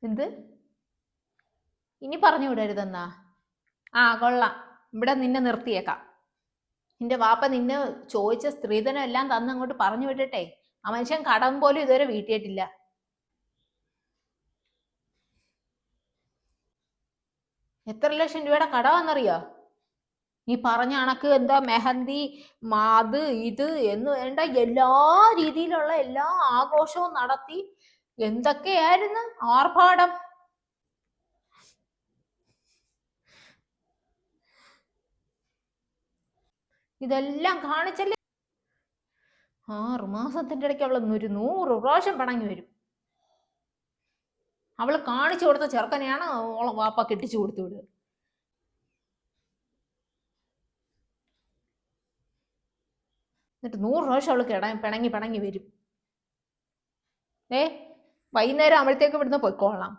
എന്ത്? ഇനി പറഞ്ഞു വിടരുതെന്നാ? ആ കൊള്ളാം, ഇവിടെ നിന്നെ നിർത്തിയേക്കാം. നിന്റെ വാപ്പ നിന്നെ ചോദിച്ച സ്ത്രീധനം എല്ലാം തന്ന് അങ്ങോട്ട് പറഞ്ഞു വിട്ടിട്ടെ ആ മനുഷ്യൻ കടം പോലും ഇതുവരെ വീട്ടിയിട്ടില്ല. എത്ര ലക്ഷം രൂപയുടെ കടമാണെന്നറിയോ? നീ പറഞ്ഞ കണക്ക് എന്താ മെഹന്തി, അത് ഇത് എന്ന് വേണ്ട എല്ലാ രീതിയിലുള്ള എല്ലാ ആഘോഷവും നടത്തി എന്തൊക്കെയായിരുന്നു ആർഭാടം. ഇതെല്ലാം കാണിച്ചല്ലേ 6 മാസത്തിന്റെ ഇടയ്ക്ക് അവൾ 100 പ്രാവശ്യം പിണങ്ങി വരും. അവള് കാണിച്ചു കൊടുത്ത ചെറുക്കനെയാണ് ഓളെ വാപ്പ കെട്ടിച്ചു കൊടുത്തു വിടുക. എന്നിട്ട് 100 പ്രാവശ്യം അവള് പിണങ്ങി വരും. വൈകുന്നേരം ആവുമ്പോഴത്തേക്ക് ഇവിടുന്ന് പൊയ്ക്കോളാം.